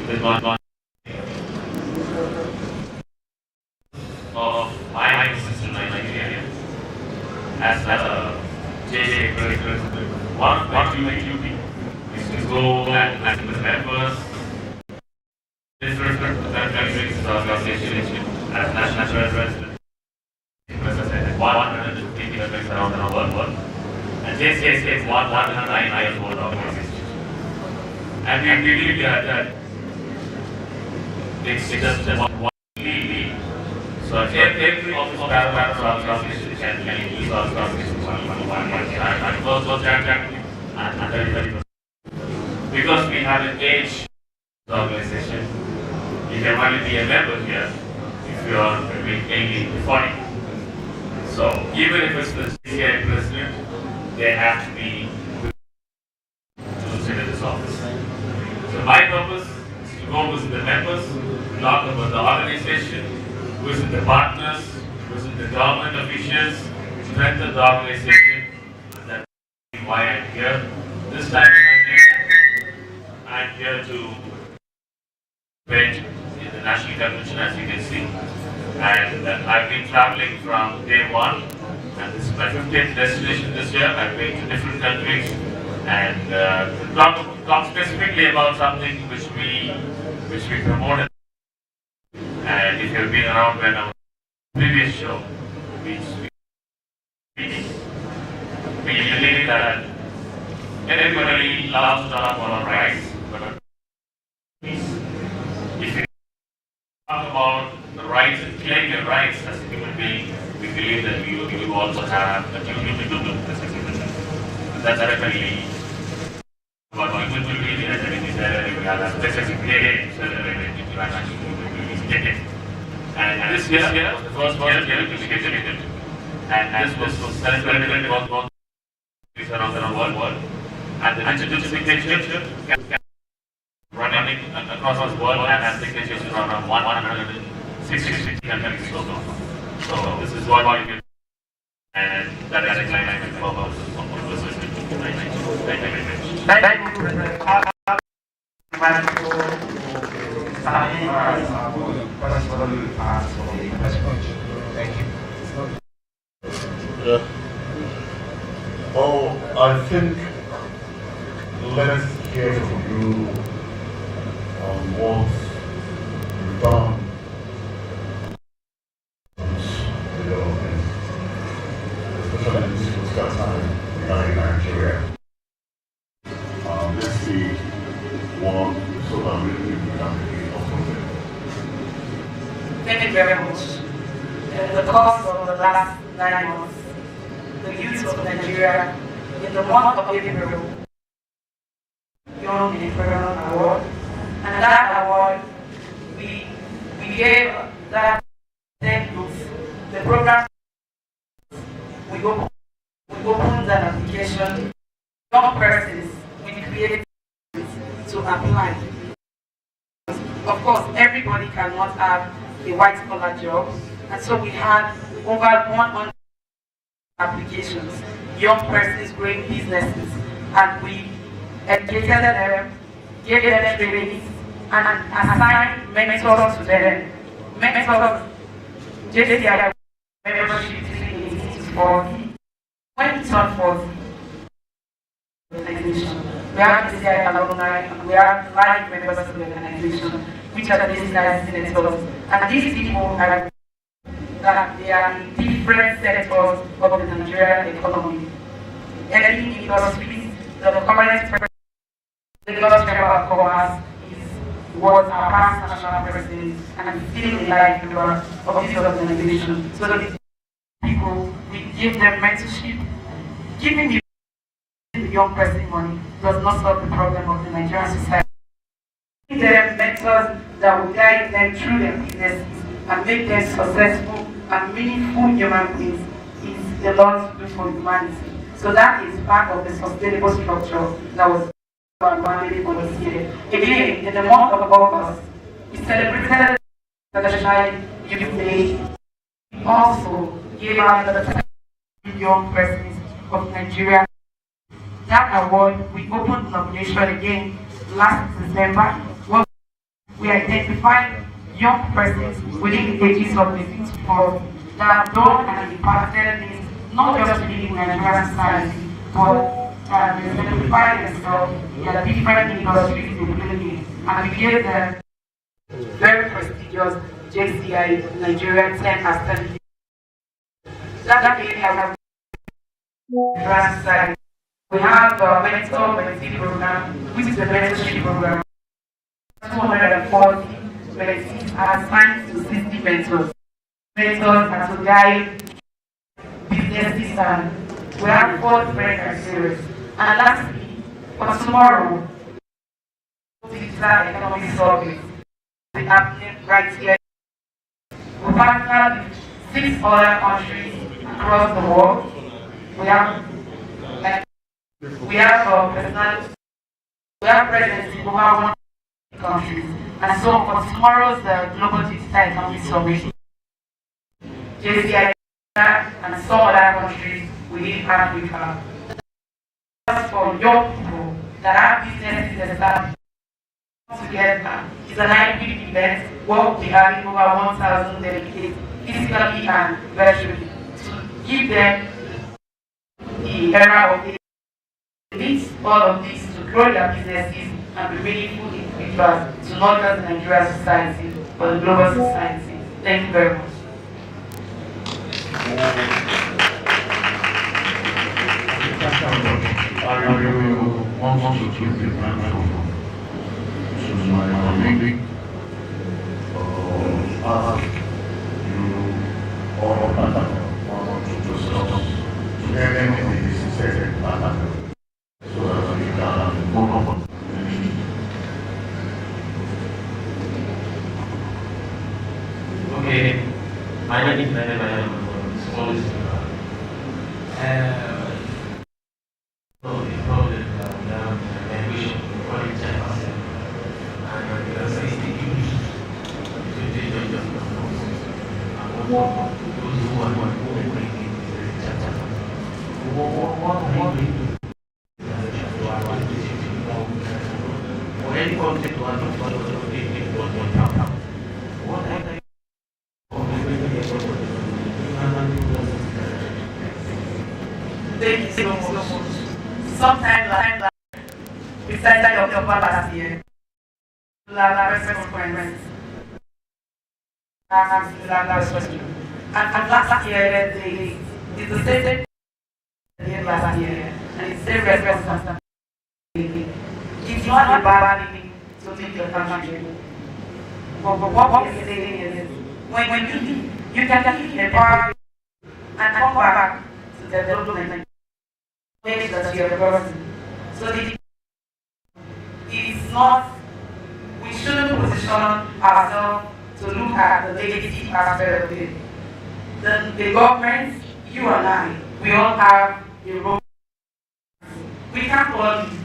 This one of my sister Nigeria as a JJ president. What we make you is to go and the members, different countries, organizations as national president. 150 countries around the world. And JCS is 109 years old organization. And we believe that it's just one lead. So every office organization can use our organization and close and everybody. Because we have an age organization, you can only be a member here if you are between 18 to 40. So even if it's the CCI president, they have to be to sit in this office. So my purpose is to go visit the members, talk about the organization, visit the partners, visit the government officials, strengthen the organization. That's why I'm here. This time I'm here to participate in the national convention, as you can see. And I've been traveling from day one, and this is my 15th destination this year. I've been to different countries and talk specifically about something which we promoted. And if you've been around when our previous show, we believe that everybody loves to talk about rights, but if you talk about the rights and claim your rights as a human being, we believe that you also have a duty to do this. That's definitely what we will be as everything that we have specific days and this year was the first year to be contributed. And this was celebrated around the world. And the signature running across the world and has signatures around 160 countries. So this is what you can, and that is my purpose of this visit. Thank you very much. Thank you, President. Thank you. Oh, I think let's hear from you on what you've done. Especially in this fiscal time in Nigeria. Let's see one so that we can be of Thank you very much. In the course of the last 9 months, the youth of Nigeria, in the month of April, Young Entrepreneur Award, and that award, we gave that youth the program. We opened an application, young persons with creative to apply. Of course, everybody cannot have a white collar job, and so we had over 100 applications, young persons growing businesses, and we educated them, gave them trainings, and assigned mentors to them. Mentors, JCI membership is 40. When it's not 40, organization. We have JCI alumni, and we have live members of the organization, which are the JCI senators. And these people are that they are in different sectors of the Nigerian economy. Any industries, the current president, the Lagos Chamber of Commerce was our past national president and still a life member of this organization. So that these people, we give them mentorship. Giving the young person money does not solve the problem of the Nigerian society. Giving them mentors that will guide them through their businesses and make them successful and meaningful human beings is a lot to do for humanity. So that is part of the sustainable structure that was mandated for this year. Again, in the month of August, we celebrated International Youth Day. We also gave out the young persons of Nigeria. That award, we opened nomination again last December. We identify young persons within the ages of 15 to 40 that have done and impacted things not just within Nigerian society, but exemplify themselves in their different industries they play in. And we give them very prestigious JCI Nigerian 10 as 10. That area Nigerian society. We have the mentor-mentee program, which is the mentorship program. 240 mentees are assigned to 60 mentors. Mentors are to guide businesses, and we have 4 different series. And lastly, for tomorrow, digital economic survey is happening right here. We partner with 6 other countries across the world. We have personal, we have presence in over 100 countries. And so for tomorrow's Global Digital Economic Summit, JCI and some other countries within Africa, for young people that have businesses established together, it's an hybrid event where we'll be having over 1,000 delegates physically and virtually to give them the era of the needs all of this to grow their businesses and be meaningful individuals to not just the Nigerian society, but the global society. Thank you very much. I want to give the microphone to my colleague. Ask you all want to discuss to anything this is said so that we can move on. Okay, my name is always Thank you so much. Sometime besides October last year, last conference, and last year it's the same year last year, and it's the same response. It's not a bad thing to leave your country. But what we're saying is, when you leave, you can leave a bar and come back to development. That you are person. So it's not, we shouldn't position ourselves to look at the legacy aspect of it. The government, you and I, we all have a role. We can't all leave.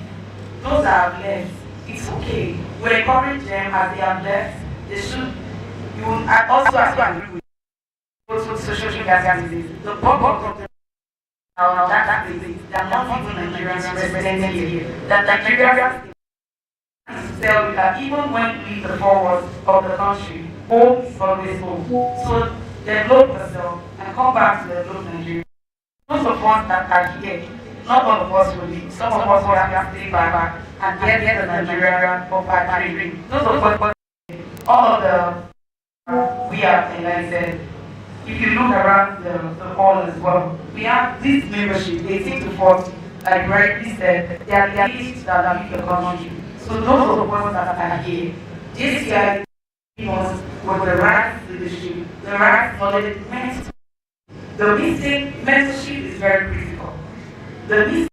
Those that have left, it's okay. We encourage them as they have left. They should, you also have to agree with those social media disease. The bulk of them that is it. They are not even Nigerians represented here. That Nigerians tell you that even when you leave the four walls of the country, home is always home. So develop yourself and come back to develop Nigeria. Most of us that are here, not all of us will leave. Some of us will have to stay back and get the Nigeria for training. Those of us, all of the we have enlightened. If you look around the hall as well, we have this membership, 18 to 40, like rightly said, they are the elites that lead the country. So those of us that are here, this year us with the right leadership, the right knowledge, mentorship. The missing mentorship is very critical. The missing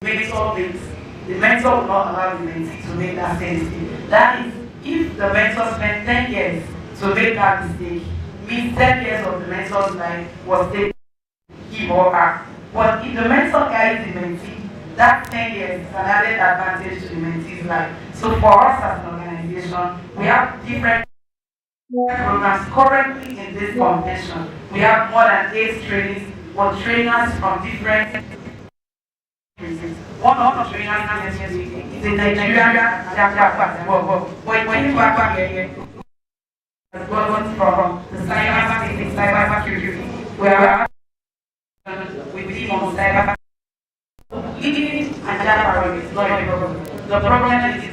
mentor makes, the mentor will not allow the mentee to make that same mistake. That is, if the mentor spent 10 years to make that mistake, means 10 years of the mentor's life was taken him or her. But if the mentor guides the mentee, that 10 years is an added advantage to the mentee's life. So for us as an organization, we have different programs currently in this convention. We have more than 8 trainings or trainers from different One of the reasons is in Nigeria, but when you are here, gone from the cyber security, where we believe on cyber. Even agenda power is not a problem. The problem is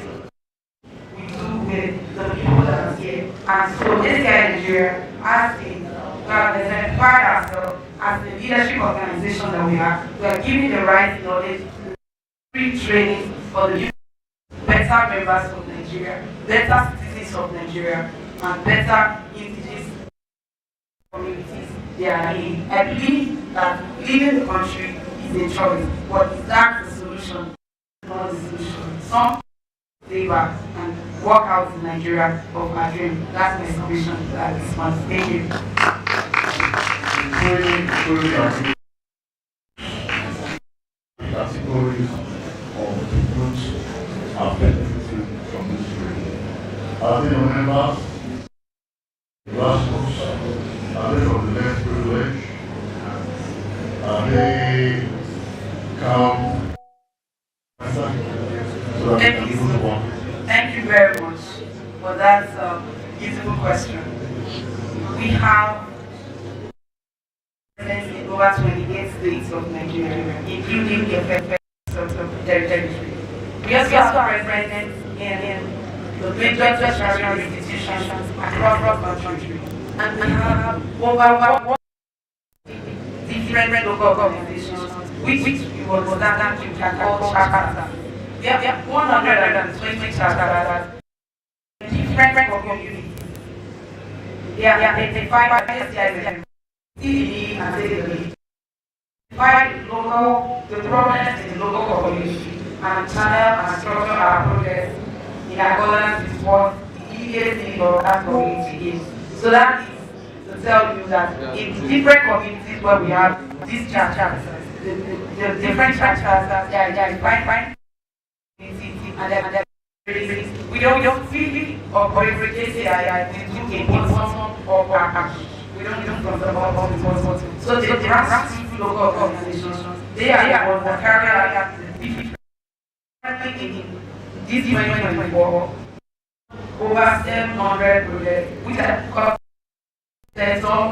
we do with the people that are here. And so this guy in Nigeria has been identified ourselves as the leadership organization that we are giving the right knowledge, free training for the youth, better members of Nigeria, better citizens of Nigeria, and better indigenous communities they are in. I believe that leaving the country is a choice, but is that the solution? Not the solution. Some stay back and work out in Nigeria of our dream. That's my solution to that response. Thank you. Categories of the groups are benefiting from this training. Are they your members? Grassroots? Are they from the less privileged? Are they come? So that they can move on. Thank you very much for that beautiful question. We have presidents in over 28 states of Nigeria, including the federal territory. We also have presidents in the major tertiary institutions across the country. And we have over different local organizations, which we will understand we can call chapters. We have 120 chapters, different communities. They are identified by SCIM, CDB, and CDB. Find the problems in the local community and channel and structure our progress in accordance with what the immediate need of that community is. So that is to tell you that in different communities where we have these chapters, the different chapters, they are defined and we don't really operate with ACI, we do a bottom or action. We don't from the bottom. So the grassroots local organizations, they are the ones that carry out the different in this 2024 over 700 projects, which are called some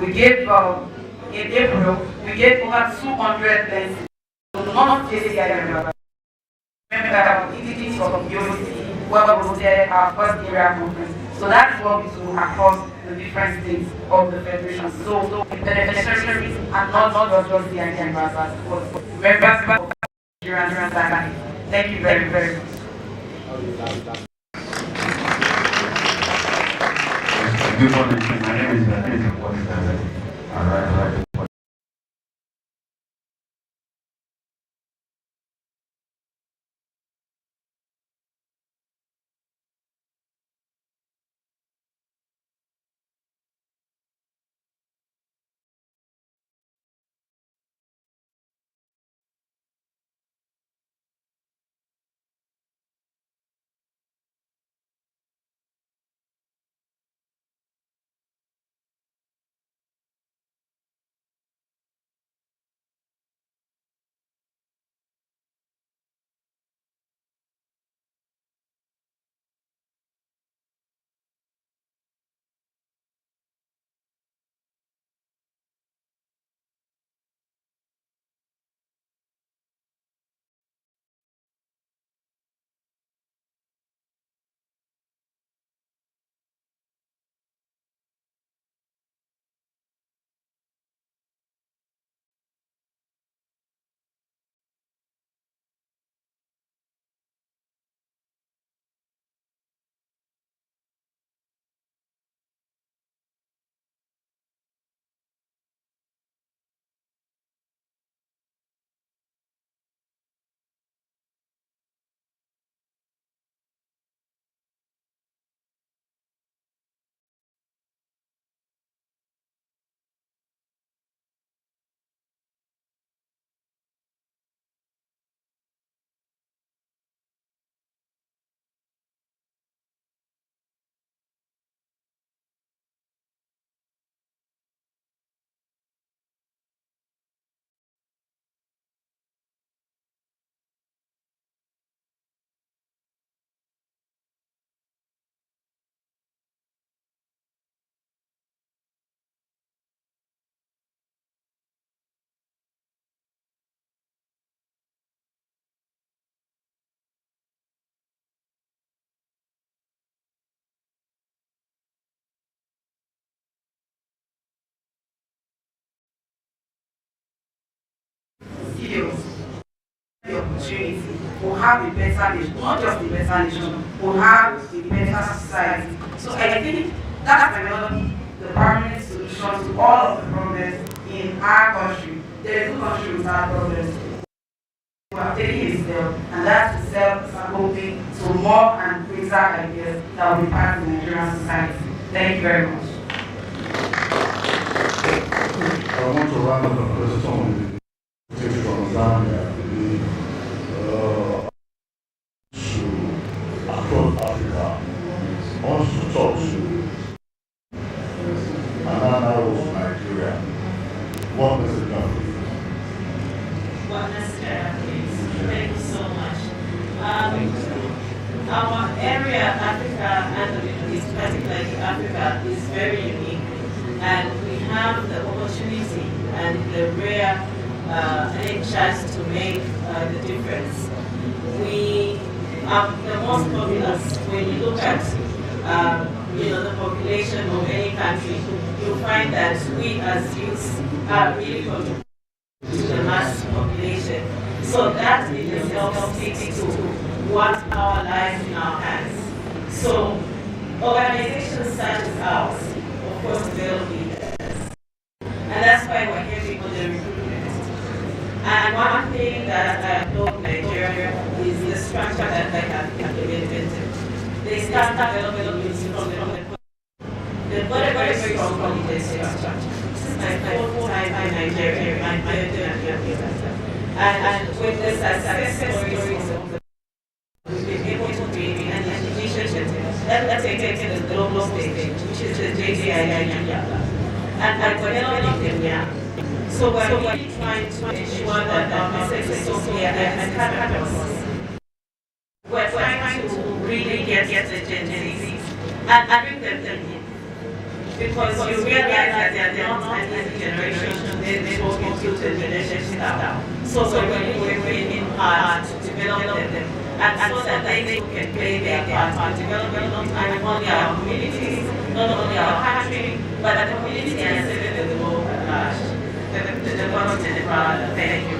we gave in April, we gave over 200 lenses. So not ACI members. Remember, entities of UOC were hosted our first area conference. So that's what we do across the different states of the federation. So the beneficiaries are not just the IDM members, but members of the Nigerian society. Thank you very, very much. Good morning. My name is Abeokuta. skills, the opportunity, we'll have a better nation, not just a better nation, we'll have a better society. So I think that might not be the permanent solution to all of the problems in our country. There is no country without problems. We are taking a step, and that's the step hoping to more and greater ideas that will impact the Nigerian society. Thank you very much. I want to round up the question from Zambia to across Africa. I want to talk to another Nigeria. What message do you have? What message, please? Thank you so much. Our area, Africa and the Middle East, particularly Africa, is very unique, and we have the opportunity and the rare chance to make the difference. We are the most populous. When you look at the population of any country, you'll find that we as youths are really contributing to the mass population. So that in itself speaks to what our lives in our hands. So organizations such as ours, of course, develop leaders. And that's why we're here people the recruitment. And one thing that I know in Nigeria is the structure that they have implemented. They start developing from the very strong political structure. This is my fourth time in Nigeria, and with the success stories of the we've been able to create an institution that's taken the global stage, which is the JCII and we're developing them now. So we're really trying to ensure that our message is so clear and capital. We're trying to really get the Gen Zs and bring them in. Because you realize that they are not an easy generation, they spoke into the generation style. So we're really working hard to develop them, and so that they can play their part in developing not only our communities, not only our country, but the community and the world at large. The government and the brother. Thank you.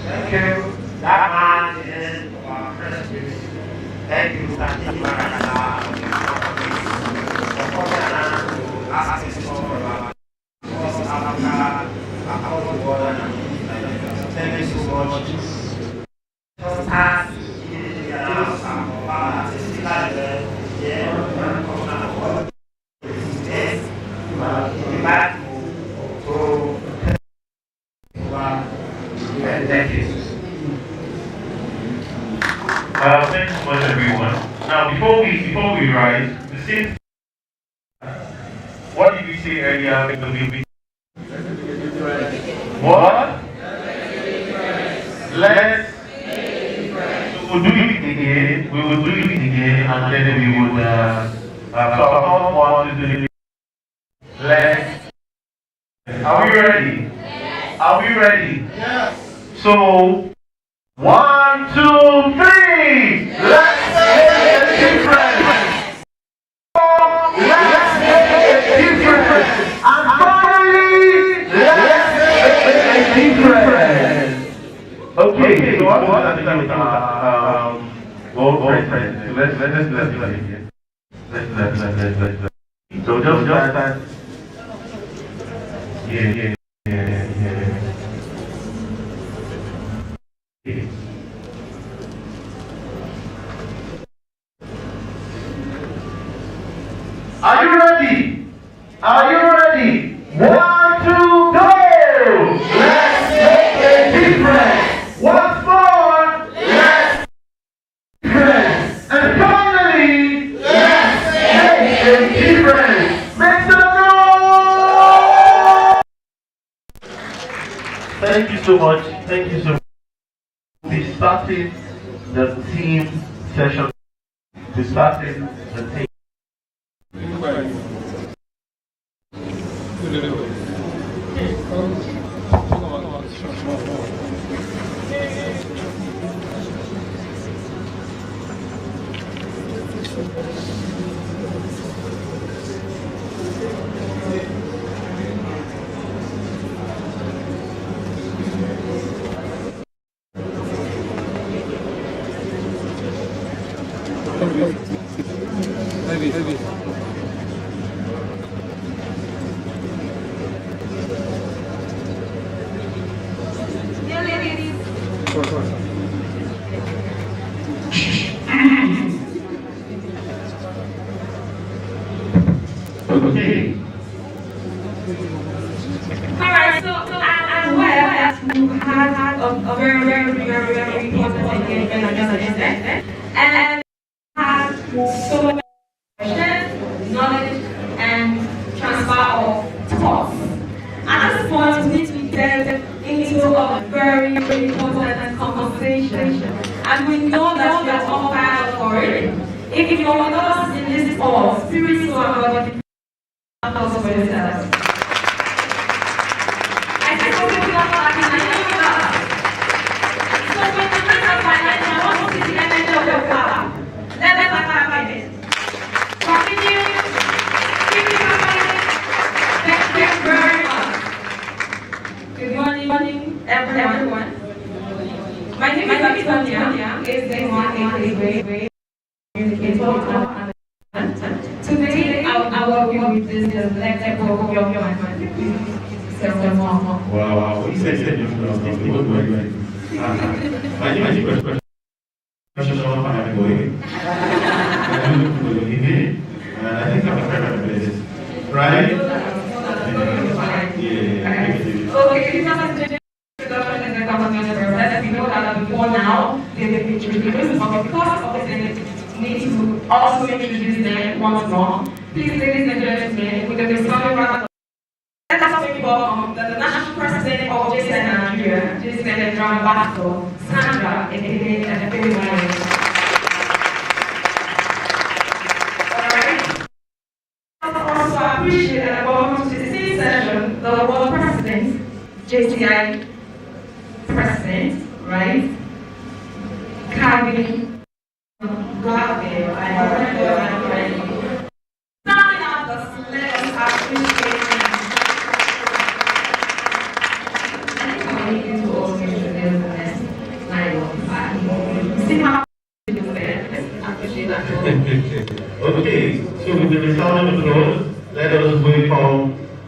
Thank you. That man is our president. Thank you, Tati Marakana, for asking for Africa, across the border. Thank you so much. Just ask thank you. Thanks so much, everyone. Now, before we rise, the same. What did we say earlier? What? Let's. So we'll do it again. We will do it again, and then we would. So I want to do it. Let's. Are we ready? Yes. Are we ready? Yes. So. 1, 2, 3. Let's make a difference. Let's make a difference. And finally, let's make a difference. Okay, so what are the things world president? Let's So just start. Yeah. Are you ready? Are you ready? 1, 2, go! Let's make a difference. Once more, let's make a difference. And finally, let's make a difference. Make some noise! Thank you so much. Thank you so much. We started the team session. We started the team. Okay. Alright, so I'm aware that you had a very important engagement on your agenda, and had so many questions, knowledge, and transfer of thoughts. At this point, we need to get into a very important conversation, and we know that you are all fired for it. If you're with us in this hall, spirit, soul, and body, applause for yourselves. I think we'll be back at the end of us. So when the rest of financial, I want to see the energy of your power. Let us have it. Continue. Keep it happening. Thank you very much. Good morning, everyone. My name is Tonya. It's the one great communicator. Today, I will be with this lecture of your Wow, he said you know, my name is I think I'm a place, right? Yeah. Okay, we know that before now, they've been introduced, but because of the need to also introduce them once more, please, ladies and gentlemen, with the discovery. Let us make welcome the national president of JCN Nigeria, JCN Drama Battle, Sandra, aka Abeokuta. Alright. I also appreciate and welcome to the same session, the world president, JCI president, right? Kevin Gabe, Standing up, let us appreciate. Okay, so with the resounding applause, let us welcome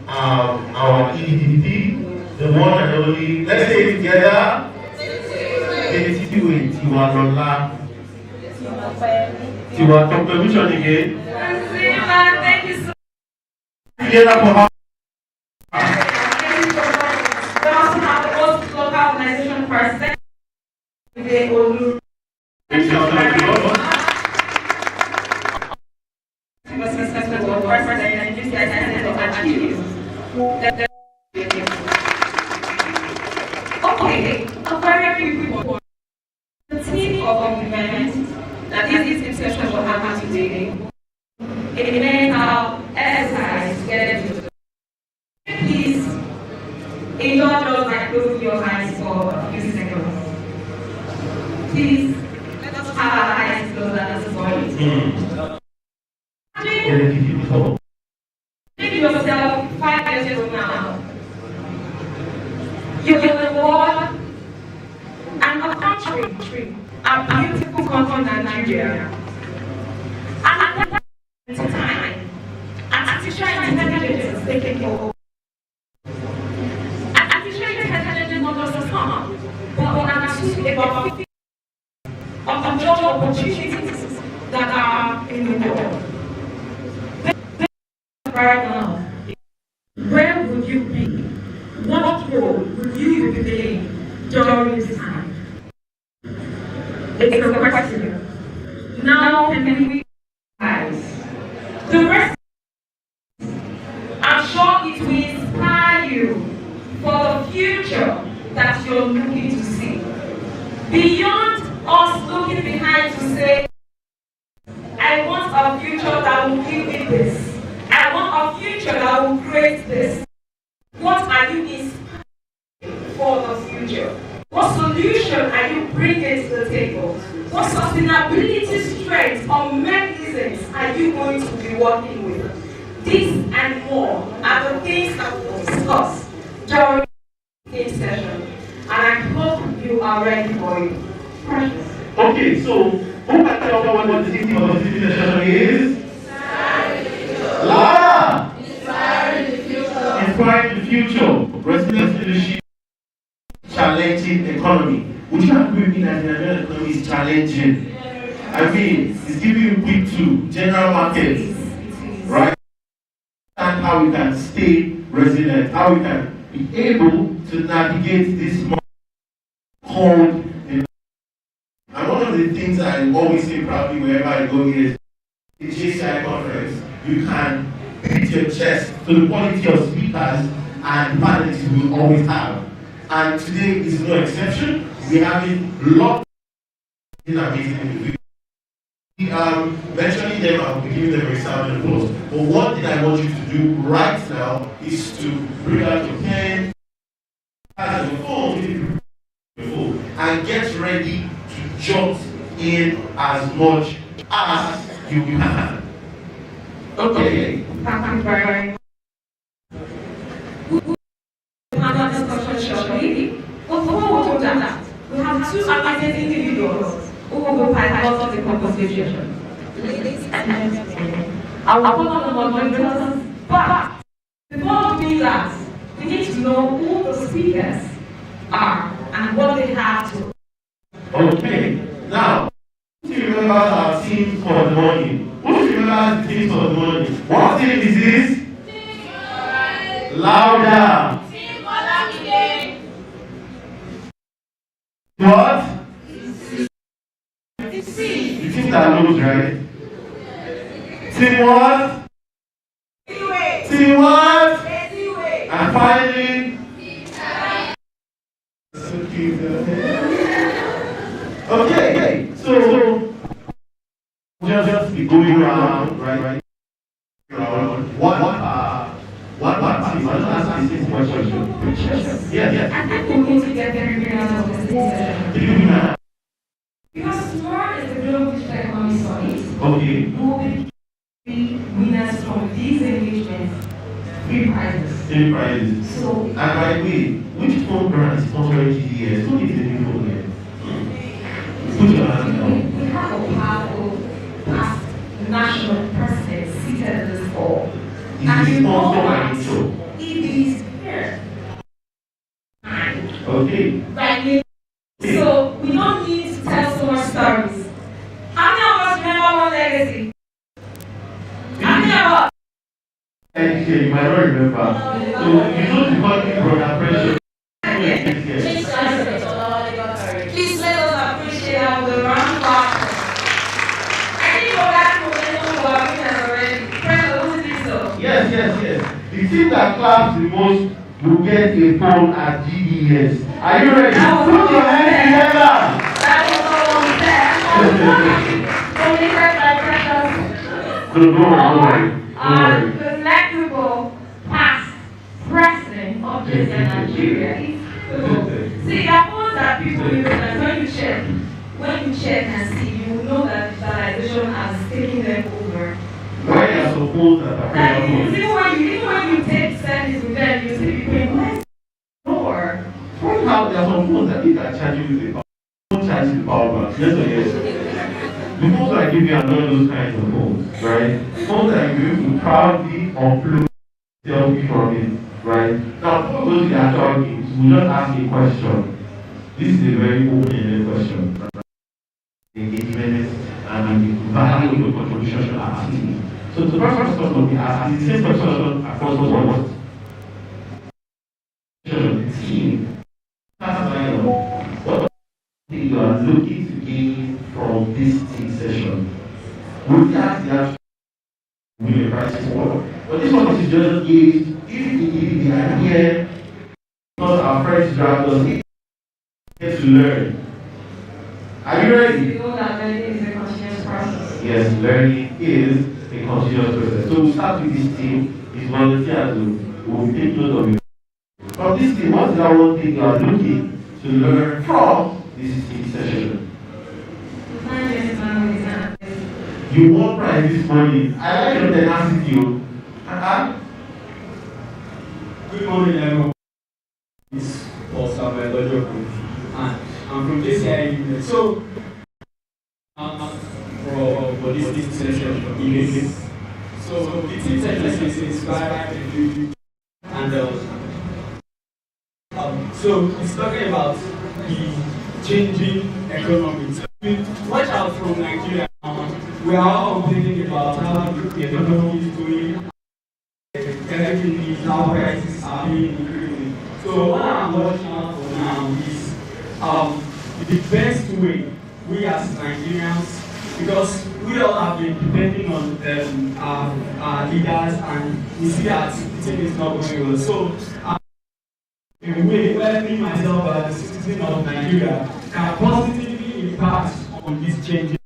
our EDP, the one and only, let's say it together, Tiwa Tope, which one again? Thank you so much. Together for how? We also have the most local organization president. Okay, a very few people. The theme of the event that this discussion will happen today, a mental exercise to get into. Please enjoy just by closing your eyes for a few seconds. Please let us have our eyes closed at this point. Think yourself 5 years from now. You're in the world and a country, a beautiful country, Nigeria. And at that time, artificial intelligence is taking over. And artificial intelligence is not just a term, but we understood about 50 of the job opportunities that are in the world. Right now, where would you be? What role would you be playing during this time? It's a question. Now can we realize the rest? I'm sure it will inspire you for the future that you're looking to see. Beyond us looking behind to say, I want a future that will give me this. I want a future that will create this. What are you inspired for the future? What solution are you bringing to the table? What sustainability strengths or mechanisms are you going to be working with? This and more are the things that we will discuss during this session. And I hope you are ready for it. Precious. Okay, so who can tell me what the theme of this session is? Lara! Inspiring the future, resilient leadership, challenging economy. Would you agree with me that the Nigerian economy is challenging? I mean, it's giving you quick to general markets, right? And how we can stay resilient, how we can be able to navigate this market called. And one of the things I always say proudly wherever I go is the JCI conference, you can beat your chest to the quality of speakers and panelists we will always have. And today is no exception. We're having lots of these amazing people. Mentioning them, I'll be giving them a sound and applause. But what did I want you to do right now is to bring out your pen, your phone, and get ready to jot in as much as you can. Okay. Thank you very much. We have two amazing individuals who will be part of the conversation. Ladies and gentlemen, I will call on the moderators, but before we do that, we need to know who the speakers are and what they have to. Okay. Now, who remembers our team for the morning? Who remembers the team for the morning? What team is this? Louder. What? The team that knows, right? Team what? Team what? And finally, okay, so just be going around, right? One team, I'll ask this question. Yes. I think we need to get very out of this session. Because tomorrow is the Global Digital Economy Summit. Okay. We will be winners from these engagements. 3 prizes. 3 prizes. So, and by the way, which phone brand is sponsoring GDS? Who is the new phone here? Put your hand down. We have a powerful past national president seated in this hall. Is the sponsor by intro? It is here. Okay. Right. So we don't need to tell so much stories. How many of us remember one legacy? How many of us? And you might not remember. So you know the country brother pressure. Please let us appreciate our the round of applause. I think for that momentum we are winners already. Friends, who think so? Yes. The team that claps the most will get a phone at GDS. Are you ready? Put your hands together. That was all we said. Donated by Precious. Don't worry. The negligible past president of Nigeria. See, there are phones that people use, and when you check and see, you will know that digitalization has taken them over. Why are some phones that are That is, even when you take service with them, you see people paying less more. There are some phones that they can charge you with a phone charge the power bank. Yes or yes? The phones I give you are not those kinds of phones, right? Phones that you will proudly upload selfie from it, right? Now, before we go to the actual games, we'll just ask a question. This is a very open-ended question. Engagement and the value of your contribution to our team. So the first question will be asked is the same question across the board. The team. What you are looking to gain from this team session? We'll ask the actual win a prize for. But this one is just gauge if the idea because our friends draft us get to learn. Are you ready? You know that learning is a continuous process. Yes, learning is a continuous process. So we start with this team. It's volunteers who will take note of it. From this team, what is that one thing you are looking to learn from this team session? You won prize this morning. I like your tenacity. Good morning, everyone. It's Paul Samuel Ojoku, and I'm from JCI. So, for this session, so the team session is inspired and so it's talking about the changing economy. So watch out from Nigeria. We are all complaining about how the economy is going, everything is now prices are being increasing. So what I'm watching out for now is the best way we as Nigerians, because we all have been depending on our leaders, and we see that the thing is not going well. So in a way where me myself as a citizen of Nigeria can positively impact on this changing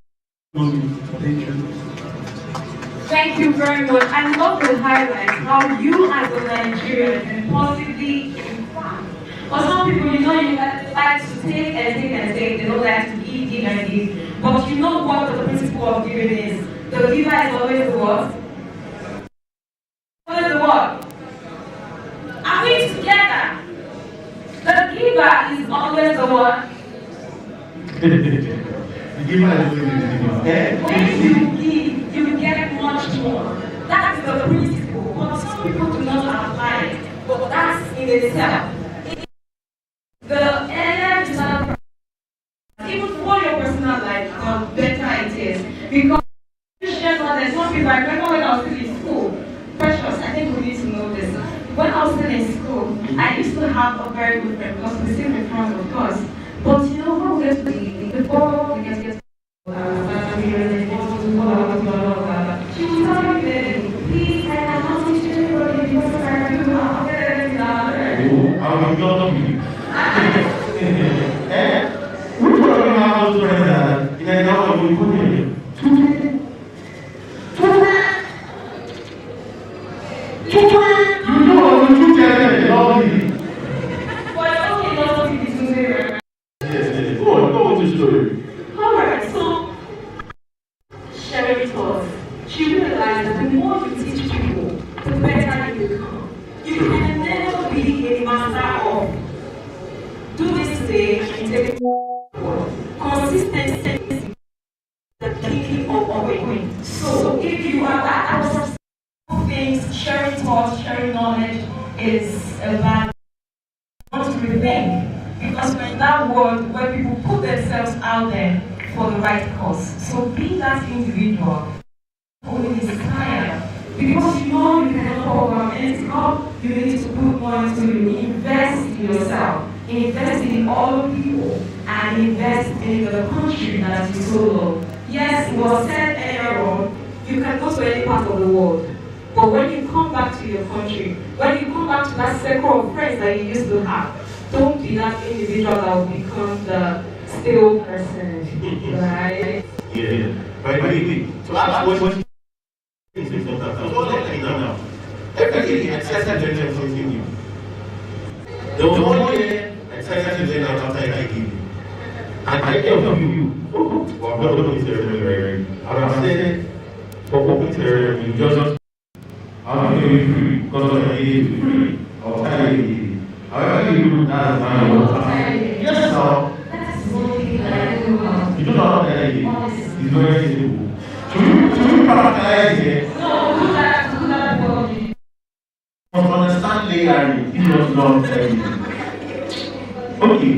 economy. Thank you. Thank you very much. I love to highlight how you as a Nigerian can possibly impact. For some people, you like to take and take. They don't like to give and give. But you know what the principle of giving is? The giver is always the what? Always the what? Are we together? The giver is always the what? The giver is always the giver. When you give, you get much more. That is the principle. But some people do not apply it. But that's in itself. The earlier even for your personal life, the better it is. Because there's some people, I remember when I was still in school, Precious, I think we need to know this. When I was still in school, I used to have a very good friend because we still in front of us. But you know how we get to before we get to she was telling me, please, I cannot teach anybody because I do not get anything out of her. I'm not we put on our house together in a number of people here. You know, when you tell them, lovely. Well, okay, not to be sincere. Yes. Go with the story. Alright, so Sherry told us, she realized that the more you teach people, the better you become. You can never be a master of do this today and take it forward. Consistency, the keeping of going. So if you are that things, sharing thoughts, sharing knowledge is a bad not to rethink. Because we're in that world where people put themselves out there for the right cause. So be that individual who inspire. Because you know you cannot overcome anything, you need to put more into it. Invest in yourself, invest in all people, and invest in the country that you so love. Yes, it was said earlier on, you can go to any part of the world. But when you come back to your country, when you come back to that circle of friends that you used to have, don't be that individual that will become the stale person, right? Yeah. By the way, to ask what is important, so what let me know. Every day, excessive learning something new. There was 1 year excessive learning after I gave you. And I gave you, well, I'm not going to ceremony, I would have said, for open ceremony, just I'm going free, because of the age free, or time. However, you do that, yes, sir. You don't know how to it. It's very simple. Should you practice it? No, do that for me. You must understand layering. It was not okay.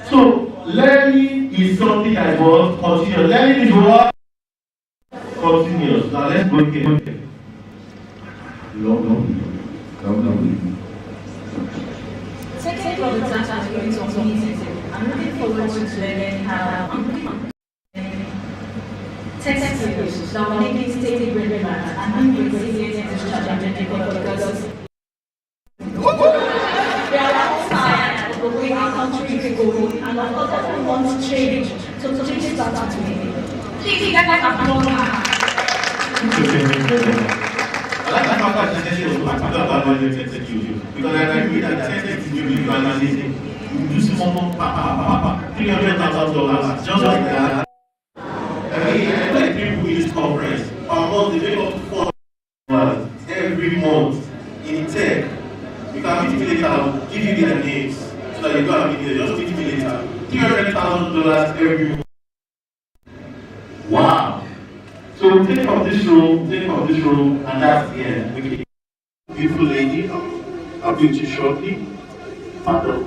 So, learning is something that was continuous. Learning is what? Continuous. Now, let's go again. Long. Taking from the time to going to community, I'm looking forward to learning how text skills that will make me stay relevant and be resilient to challenging because we are all tired of the way our country is going and our government wants to change. So change is starting to me. Please, get like a blocker. I like how much attention to about your text skills because I agree that text skills you analyzing. You do small $300,000 just like that. I mean, like people in this conference, almost they make up $4 every month in tech. You can meet me later, I'll give you their names so that you go and meet them. Just meet me later. $300,000 every month. Wow. So take from this room, and that's the end. Okay. Beautiful lady, I'll be with you shortly. Madam.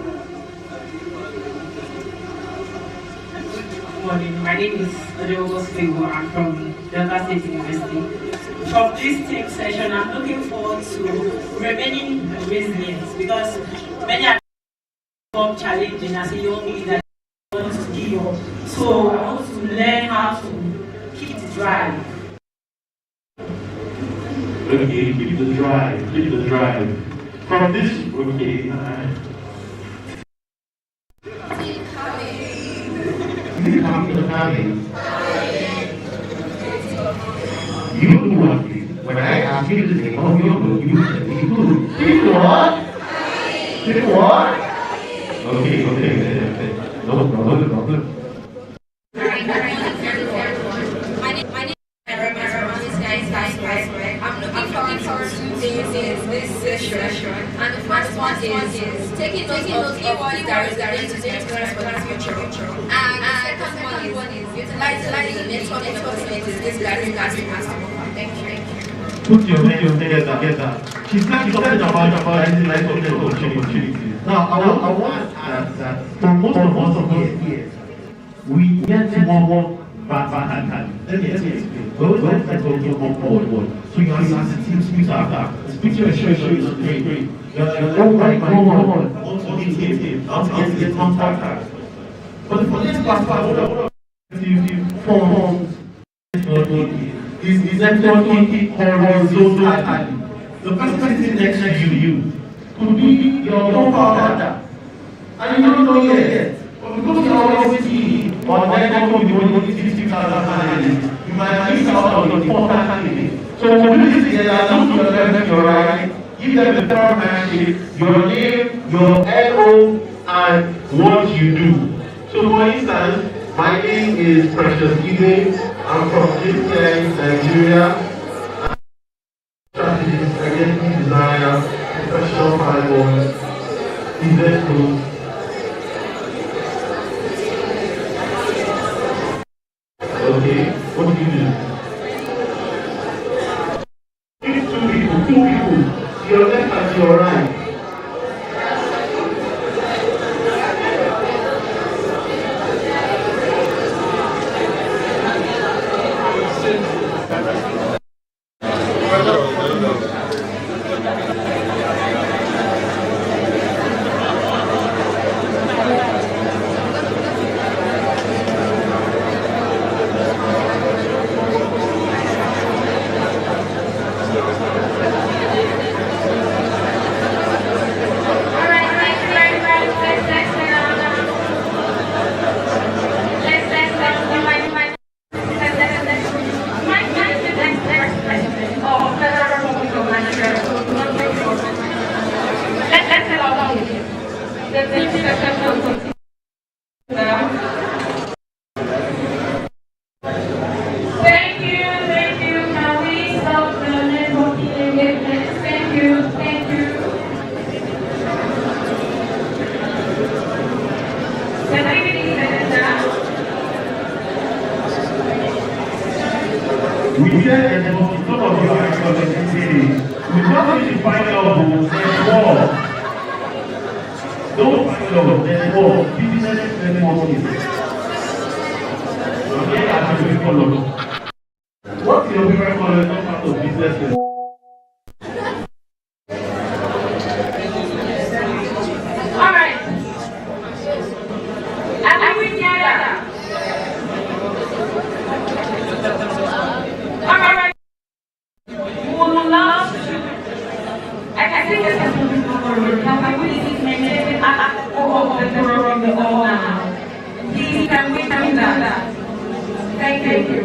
name is Abeokuta. I'm from Delta State University. From this team session, I'm looking forward to remaining resilient because many are challenging as a young leader. Want to give up. So I want to learn how to keep the drive. Okay, keep the drive, keep the drive. From this, okay, you do what? When I ask you to say, oh, you said you do. Did what? Did what? Okay. No problem. I'm looking forward to this session. And the first one is taking notes of what there is to experience for the future. And the second one is utilizing the network opportunities this gathering has to offer. Thank you. Put your hands together. She's not talking about any life opportunities. Now, I want that for most of us here, we get more back. Let me explain. When I talk about forward, so you are sitting speaker after. Speaker is not great. You're oh my God, I want to meet him. I want to get contact. But for this part, forms is networking horizontally. The person sitting next to you could be your co-founder, and you don't know yet. But because you always see or networking with 50,000 analysts, you might miss out on the important things. So when you sit together, look to your left, your right, give them the proper handshake, your name, your NO, and what you do. So for instance, my name is Precious Ide. I'm from JTI, Nigeria. Strategist, identity designer, professional firewall, investor. Okay, what do you do? Two people, your left and your right. We said that most of you are from the city. We want you to find out there's war. Don't find out there's war. Business networking. Okay, as you follow. What's your favorite color in terms of business? Alright. And we together. Alright. We would love to. I think this is moving forward. Can we please maintain the program we all now? Please, can we do that? Thank you.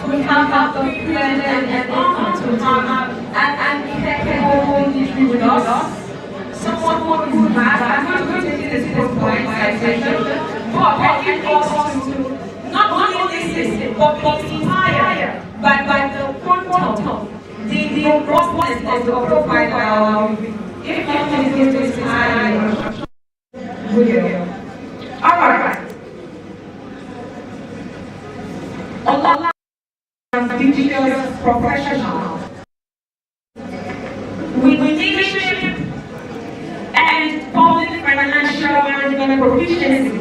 We have the privilege and honor to have an impeccable history with us. Someone who has, I'm going to take this point citation, but helping us to not only listen, but be inspired by the quantum, the robustness of the profile by our if not is going to inspire you. Alright. Allah ambitious professional with leadership and public financial management proficiency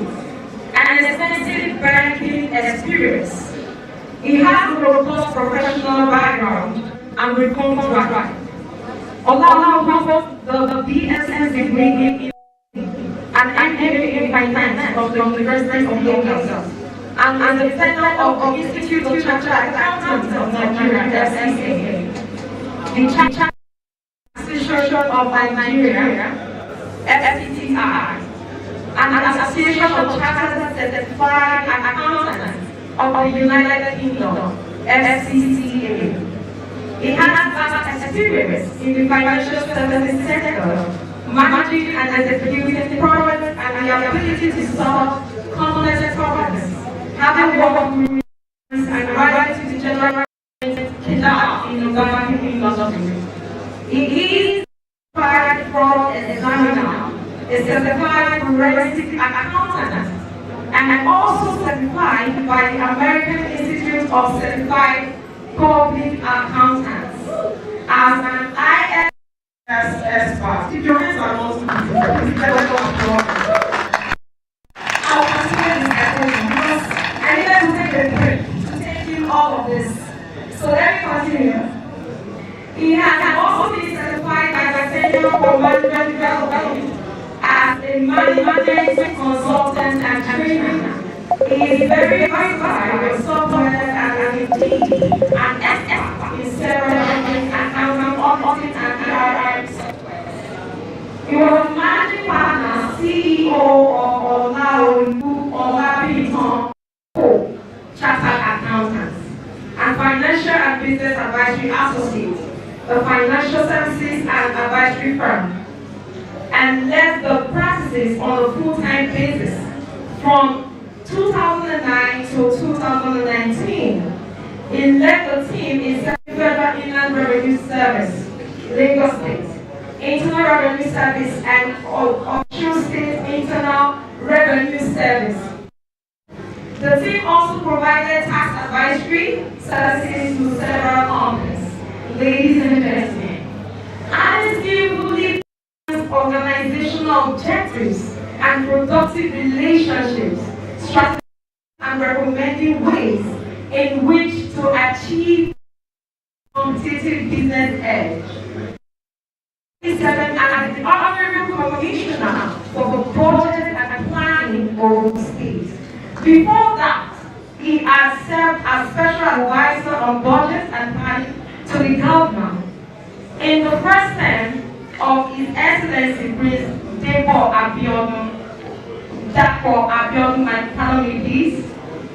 and an extensive banking experience. He has a robust professional background and reform track. Ola holds the BSS degree and MA in Finance from the University of Lagos and the fellow of the Institute of Chartered Accountants of Nigeria, FCA, the Chartered Association of Nigeria, FCTI, and the Association of Chartered Certified Accountants of the United Kingdom, FCCA. He has vast experience in the financial services sector, managing and executing projects and the ability to solve complex problems, having worked with and rising to the general killer in the banking industry. He is a certified fraud examiner, a certified forensic accountant, and also certified by the American Institute of Certified Public Accountants as an IS expert. If your hands are not please let us know. I'll continue this discussion because I needed to take a break to take in all of this. So let me continue. He has also been certified by the Center for Management Development as a management consultant and trainer. He is very versatile with software and indeed an expert in several accounting, auditing, and ERRs. He was managing partner, CEO of Olabiton Chartered Accountants and Financial and Business Advisory Associate, a financial services and advisory firm, and led the practices on a full-time basis from 2009 to 2019. He led the team in Federal Inland Revenue Service, Lagos State, Internal Revenue Service, and Osun State Internal Revenue Service. The team also provided tax advisory services to several companies. Ladies and gentlemen, and skillfully organizational objectives and productive relationships, strategies, and recommending ways in which to achieve competitive business edge. As the Honorable Commissioner for Budget and Planning for the state. Before that, he had served as Special Advisor on Budget and Planning to the Governor. In the first term of His Excellency Prince Abeokuta, my pardon please,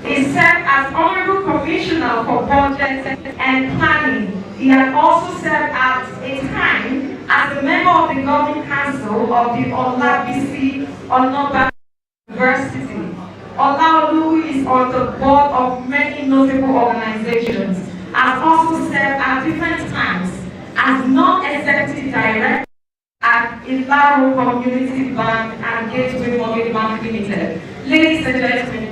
he served as Honorable Commissioner for Budget and Planning. He had also served at a time as a member of the Governing Council of the Olabisi Onoba University. Olaolu is on the board of many notable organizations, has also served at different times as non-executive director at Ilaro Community Bank and Gateway Mortgage Bank Limited. Ladies and gentlemen,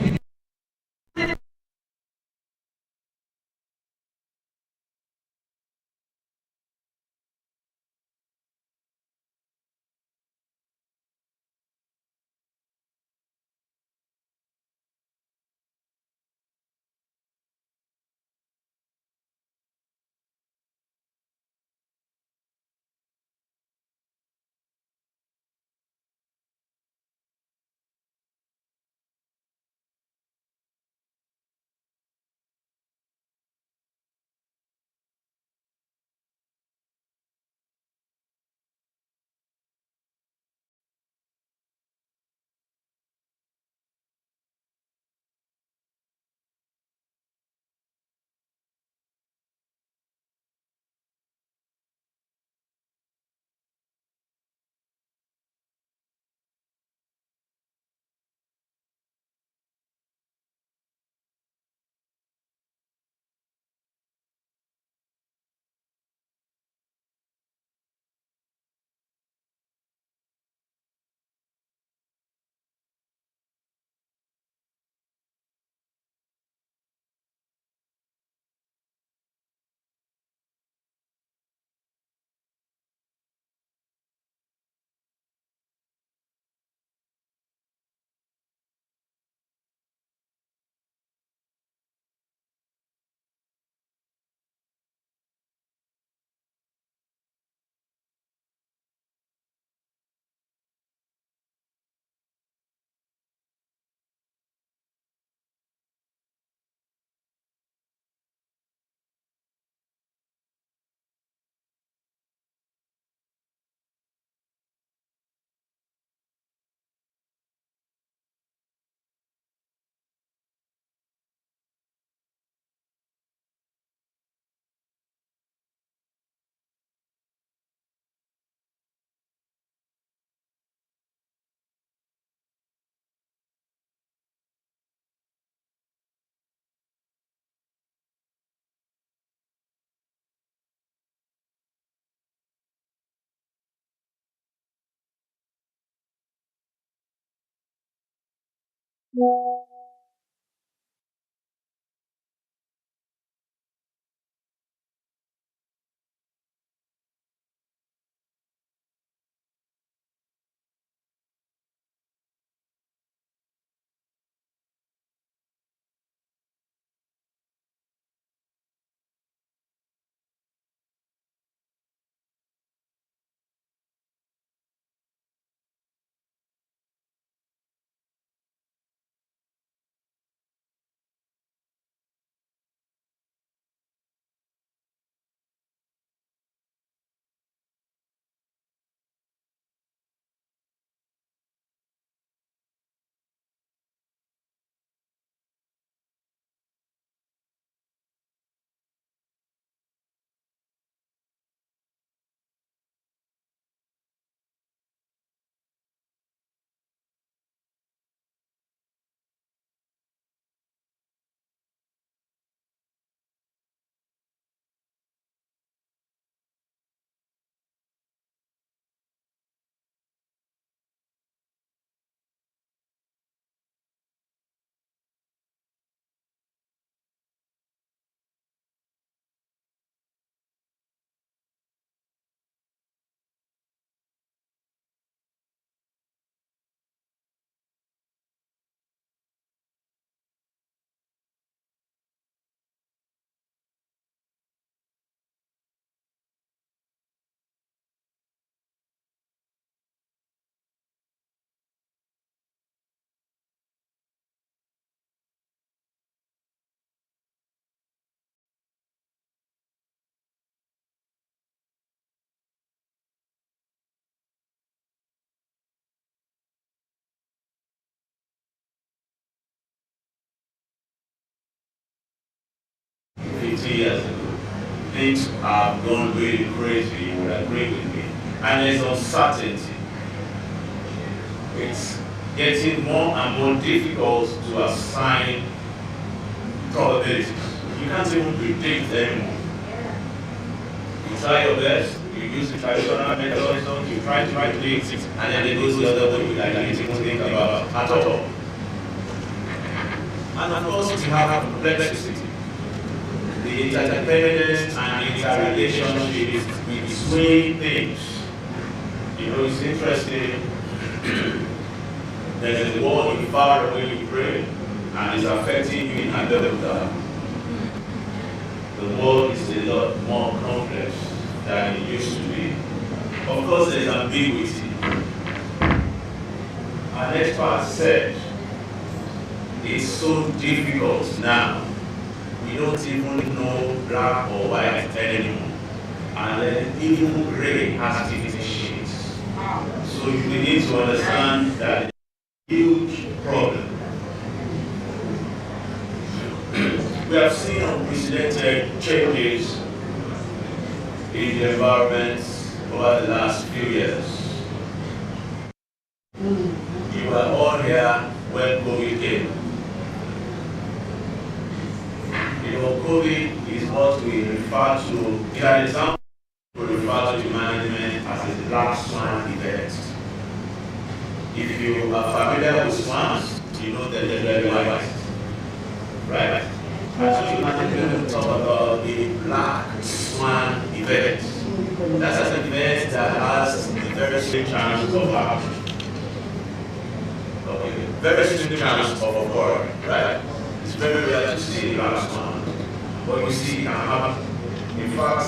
Years ago. Things have gone really crazy, you would agree with me. And there's uncertainty. It's getting more and more difficult to assign probabilities. You can't even predict anymore. You try your best, you use the traditional methods, you try to predict, and then it goes the other way that you didn't think about at all. And of course, we have complexity. The interdependence and interrelationship between things. You know, it's interesting. There's a war in far away Ukraine, and it's affecting you in Abeokuta. The world is a lot more complex than it used to be. Of course, there's ambiguity. An expert said it's so difficult now. We don't even know black or white anymore. And then even gray has different shades. So you need to understand that it's a huge problem. We have seen unprecedented changes in the environment over the last few years. You were all here when COVID came. You know, COVID is what we refer to, in an example, we refer to management as a black swan event. If you are familiar with swans, you know that they're very white, right? And so management will talk about the black swan event. That's an event that has a very slim chance of happening. Okay, very slim chance of occurring, right? It's very rare to see a black swan. But you see, it can happen. In fact,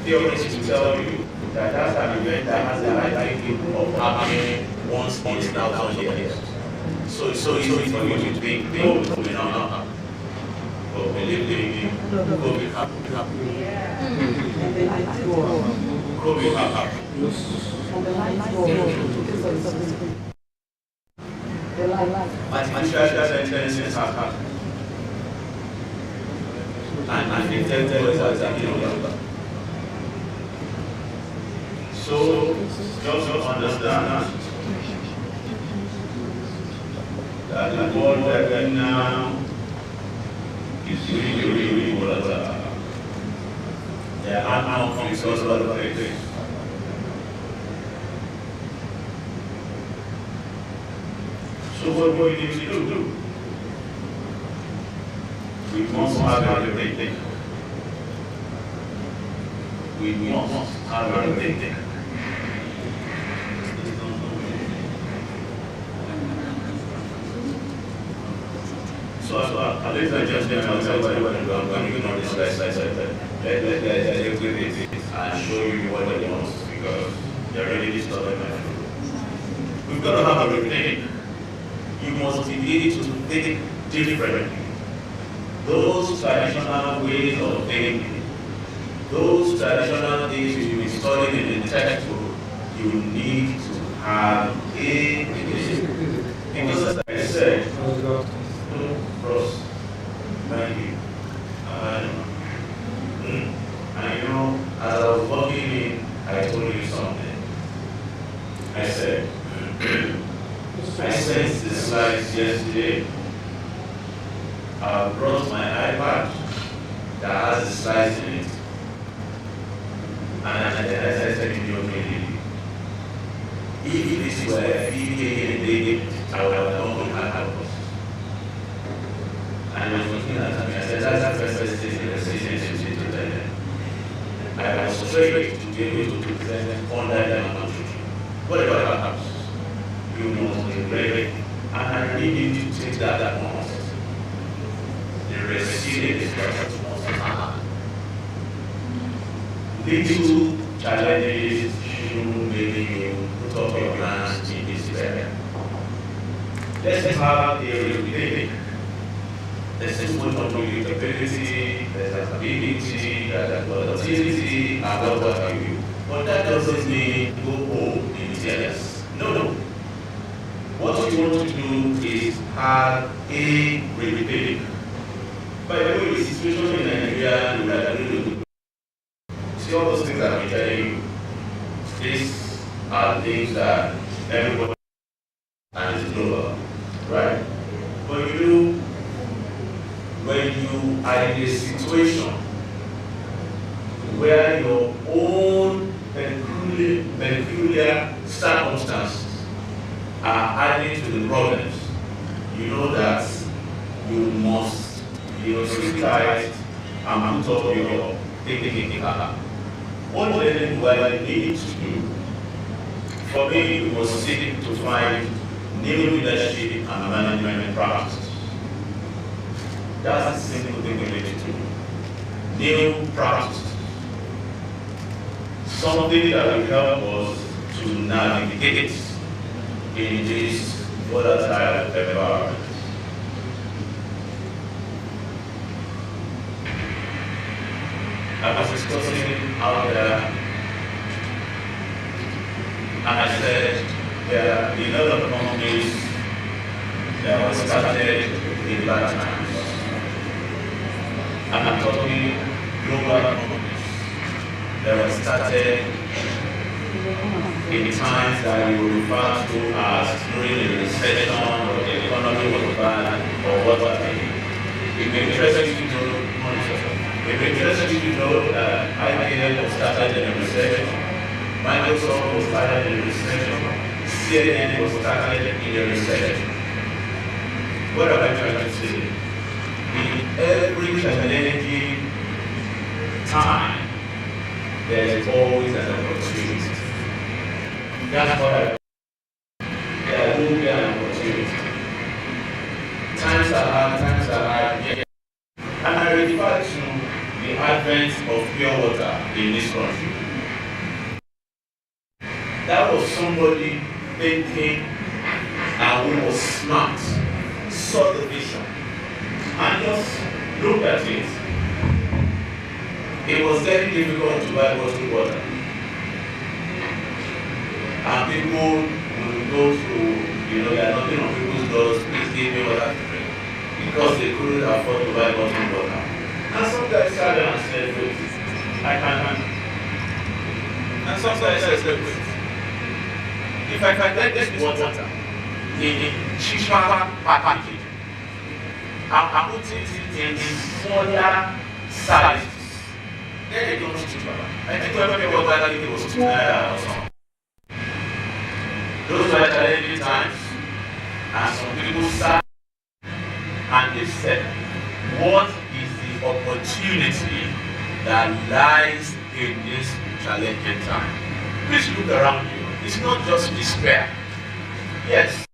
theorists will tell you that that's an event that has the likelihood of happening once in 1,000 years. So it's so easy for you to think, oh, will not happen. But believe me, COVID happened. COVID happened. Artificial intelligence has happened. And the intelligence is exactly. So, just understand that the world we're in now is really, really volatile. There are conflicts all over the place. So what do we need to do? We must have everything. We must have everything. So at least I just tell myself what I'm going on this side. Let's execute it and show you what they want, because they're already disturbing my food. We've got to have everything. You must be able to think differently. Those traditional ways of thinking, those traditional things you will study in the textbook, you need to have a because as I said, cross, thank you. And you know, as I was walking in, I told you something. I said, I sent the slides yesterday. I brought my iPad that has the slides in it. And as I said in your meeting, if this were a PK, I would have done my purpose. And I was looking at me, I said, that's the first thing in the city to them. I was afraid to be able to present under them country. Whatever happens, you must be ready. And I need you to take that moment. The resilience that you must have. Little challenges shouldn't make you put up your hands in despair. Let's have a everything. There's a much of capability, there's ability, there's volatility, and what have you. But that doesn't mean go home in tears. No. What you want to do is have a rebuilding. By the way, the situation in Nigeria, we are really good. See all those things I've been telling you. These are things that everybody and it's global, right? But you know, when you are in a situation where your own peculiar circumstances are adding to the problems, you know that you must sit tight and put up your thinking cap. What then do I need to do? For me, we must seek to find new leadership and management practices. That's the simple thing we need to do. New practices. Something that will help us to navigate in this volatile environment. I was discussing out there, and I said there are a lot of companies that were started in bad times. And I'm talking global companies that were started in times that we will refer to as during a recession or the economy was bad or whatever. It may interest you to know. It may interest you to know that IBM was started in a recession, Microsoft was started in a recession, CNN was started in a recession. What am I trying to say? In every challenging time, there is always an opportunity. That's what I there will be an opportunity. Times are hard, yeah. And I refer to the advent of pure water in this country. That was somebody thinking and who was smart, saw the vision, and just looked at it. It was very difficult to buy bottled water. And people will go to, they are knocking on people's doors, please give me water to drink. Because they couldn't afford to buy bottled water. And some guys sat down and said, wait, I can't. And some guys said, wait, if I can get this water in cheaper packaging, and put it in smaller sizes, then it becomes cheaper. I think when people buy that, it was $2 or something. Those were challenging times, and some that lies in this challenging time. Please look around you. It's not just despair. Yes,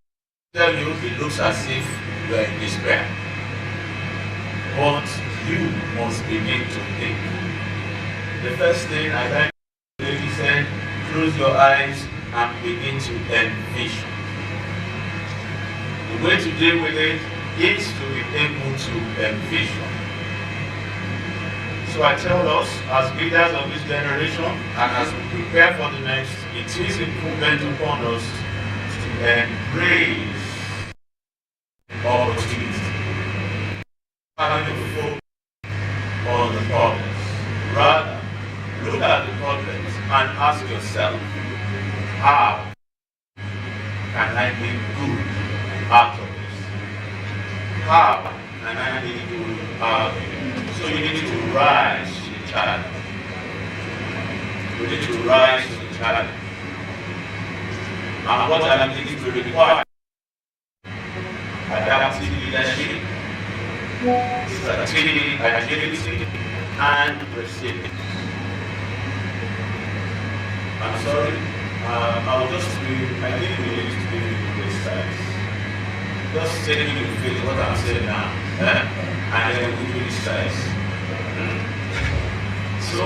I tell you, it looks as if you are in despair. But you must begin to think. The first thing I heard the lady said, close your eyes and begin to envision. The way to deal with it is to be able to envision. So I tell us, as leaders of this generation, and as we prepare for the next, it is incumbent upon us to embrace opportunity. Having to focus on the problems. Rather, look at the problems and ask yourself, how can I make good out of this? How can I make good out of it? So you need to rise to the challenge. You need to rise to the challenge. And what abilities will require? Adaptive leadership, strategic agility, and resilience. I'm sorry, I think we need to be precise. Just take me to feel what I'm saying now, and then we do this size. So,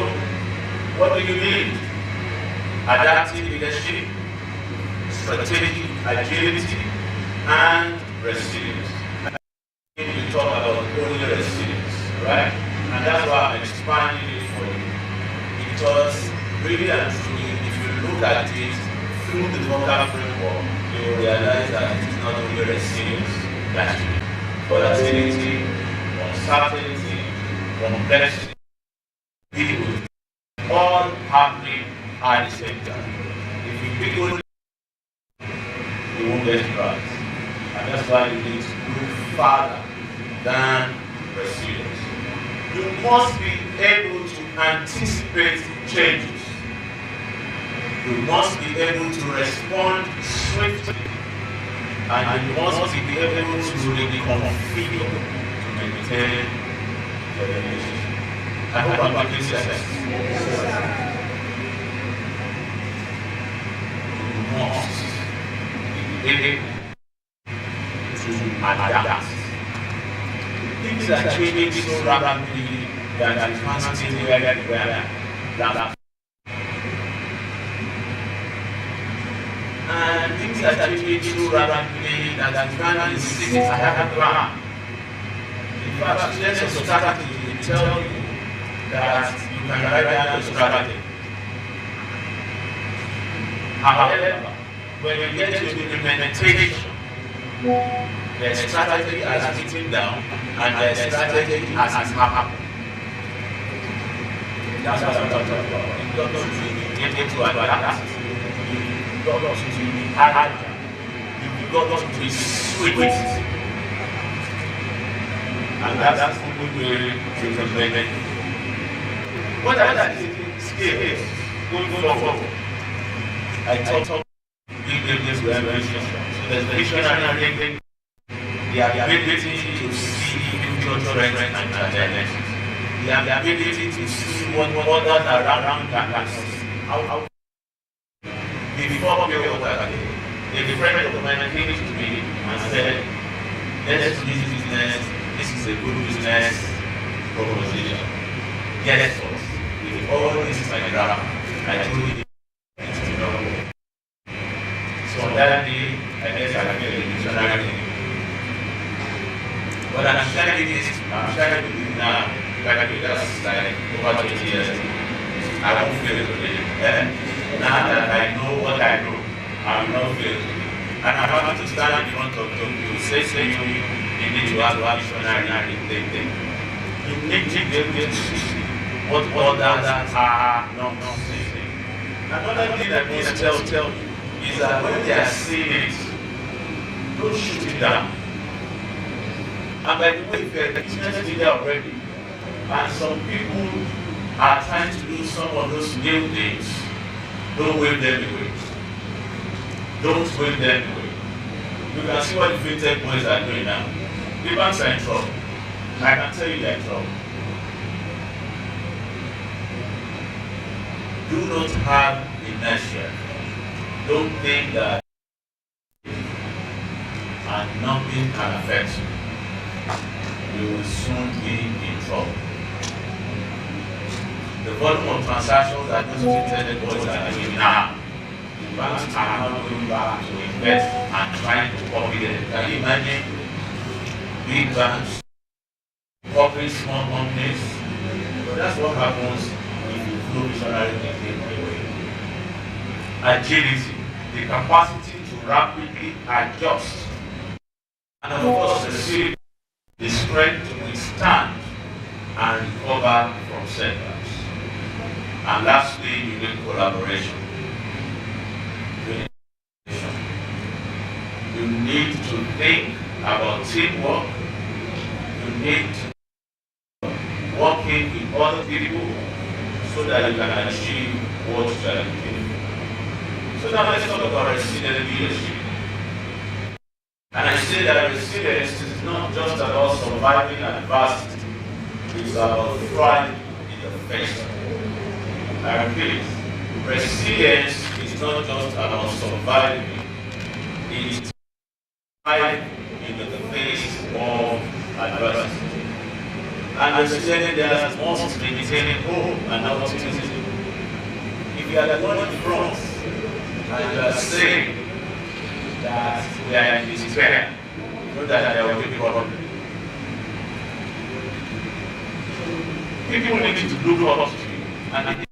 what do you need? Adaptive leadership, strategic agility, and resilience. We talk about only resilience, right? And that's why I'm expanding it for you. Because really and truly, if you look at it through the local framework, you will realize that it is not only resilience that you need. Volatility, uncertainty, complexity, people, all happening at the same time. If you pick only, you won't get it right. And that's why you need to look farther than resilience. You must be able to anticipate changes. You must be able to respond swiftly. And you must be able to reconfigure to maintain the relationship. I hope I'm making sense. You must be able to adapt. Things are changing so rapidly that you can't stay where and things are changing so rapidly that you can't insist I have a plan. In fact, there's a strategy to tell you that you can write down a strategy. However, when you get to the implementation, the strategy has written down and the strategy has happened. That's what I'm talking about. You've got to be able to adapt. You've got to be agile. You've got to be swift. And that's the good way to implement it. What are the skills going forward? I talk in this relationship. So there's visionary thinking, the ability to see future trends and challenges, the ability to see what others are around us. Before Abeokuta, a friend of mine came to me and said, let's do this business, this is a good business proposition. Get us. With all this background, I told you to know. So that day, I guess I made a visionary. But I'm sharing this now, just like over 20 years. I won't feel it today. Now that I know what I know, I will not feel it today. And I want to stand in front of you, say you need to have a visionary thing. You need to be able to see what others are not seeing. Another thing that I want to tell you is that when they are seeing it, don't shoot it down. And by the way, if you're a business leader already, and some people are trying to do some of those new things, don't wave them away. Don't wave them away. You can see what the fintech boys are doing now. The banks are in trouble. I can tell you they're in trouble. Do not have inertia. Don't think that and nothing can affect you. You will soon be in trouble. The volume of transactions that those internet boys are doing now, the banks are now going back to invest and trying to copy them. Can you imagine big banks copying small companies? But that's what happens if you flow visionary thinking away. Agility, the capacity to rapidly adjust, and of course the strength to withstand and recover from setbacks. And lastly, you need collaboration. You need to think about teamwork. You need to working with other people so that you can achieve what you are doing. So now let's talk about resilient leadership. And I say that resilience is not just about surviving adversity, it's about thriving in the face. I repeat, resilience is not just about surviving, it's thriving in the face of adversity. And resilience must maintain hope and optimism. If you are the one in front and you are saying that we are in despair, know that there will be problem. People need to look up to you, and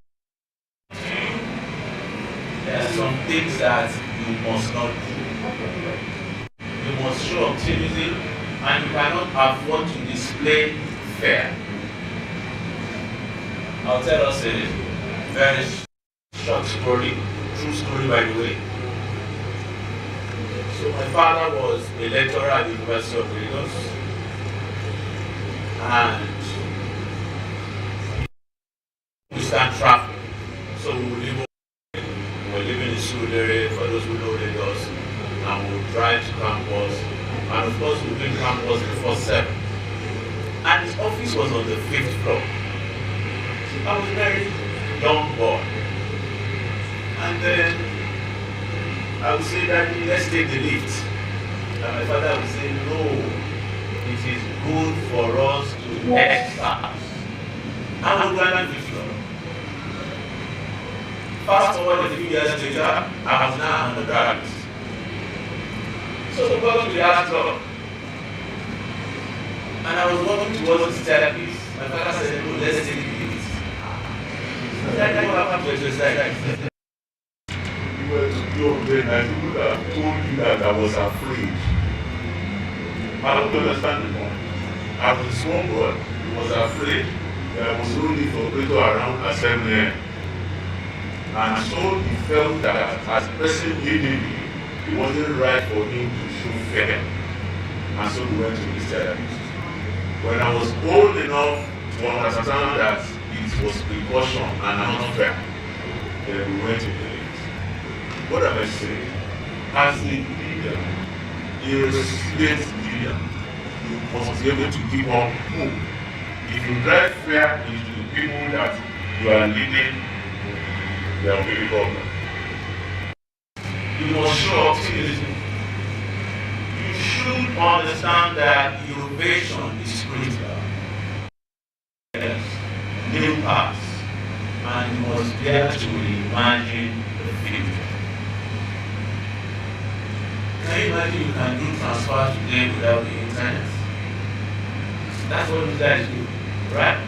there are some things that you must not do. You must show optimism, and you cannot afford to display fear. I'll tell us a very short story, true story by the way. So my father was a lecturer at the University of Lagos, and we start traffic. So we were living in Surulere, for those who know Lagos, and we would drive to campus, and of course we would be in campus before 7. And his office was on the 5th floor. So I was a very young boy. And then I would say, Daddy, let's take the lift. And my father would say, no, it is good for us to exercise. I would go on the 5th floor. Fast forward a few years later, I was now on the graduate. So we got to the last floor. And I was walking towards the staircase. My father said, no, let's take the lift. Daddy, what happened to exercise? You were to go there and I would have told you that I was afraid. I don't understand the point. I was a small boy. He was afraid that I was only for people around at 7 a.m. And so he felt that as a person needed me, it wasn't right for him to show fear. And so we went to his therapist. When I was old enough to understand that it was precaution and not fear, then we went to the lift. What am I saying? As a leader, a resilient leader, you must be able to keep on hope. If you drive fear into the people that you are leading, there will be a problem. You must show optimism. You should understand that innovation is critical. Yes, new paths, and you must dare to imagine the future. Can you imagine you can do transfer today without the internet? That's what you guys do, right?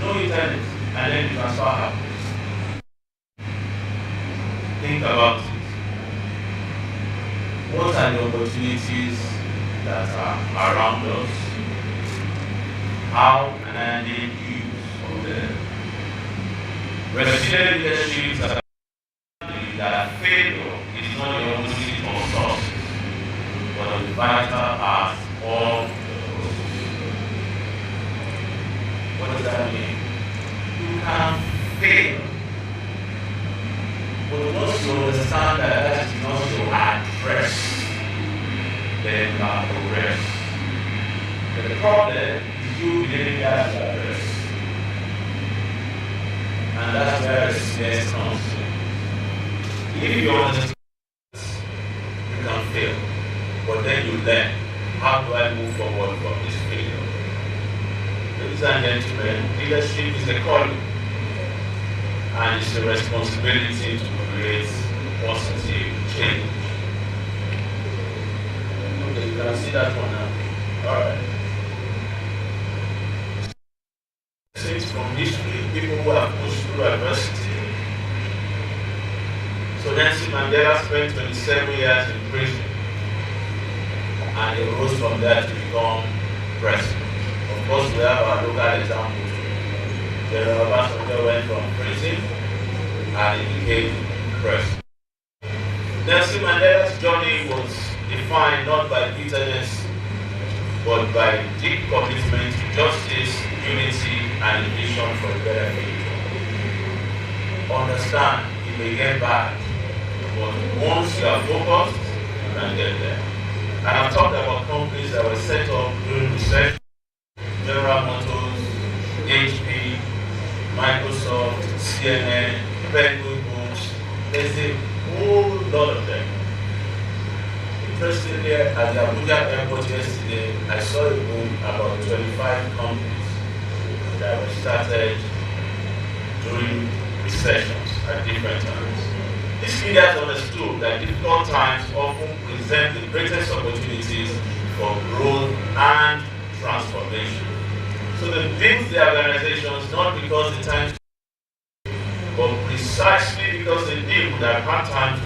No internet, and then the transfer happens. Think about it. What are the opportunities that are around us? How can I make use of them? Resilient leadership that failure is not the opposite of success, but a vital part of the process. What does that mean? You can fail. But once you understand that that is not to address, then you can progress. But the problem is you believing that to address. And that's where resilience comes in. If you understand, you can fail. But then you learn, how do I move forward from this failure? Ladies and gentlemen, leadership is a calling. And it's a responsibility to create positive change. Okay, you can see that one now. Alright. Since from history, people who have pushed through adversity. So Nelson Mandela spent 27 years in prison, and he rose from there to become president. Of course, we have our local example. General Abeokuta went from prison and he became president. Nelson Mandela's journey was defined not by bitterness, but by deep commitment to justice, unity, and a vision for a better future. Understand, it may get bad, but once you are focused, you can get there. And I've talked about companies that were set up during recession: General Motors, HP, Microsoft, CNN, Penguin Books. There's a whole lot of them. Interestingly, at the Abuja airport yesterday, I saw a book about 25 companies that were started during recessions at different times. These leaders understood that difficult times often present the greatest opportunities for growth and transformation. So they built their organizations not because the times, but precisely because they knew that hard times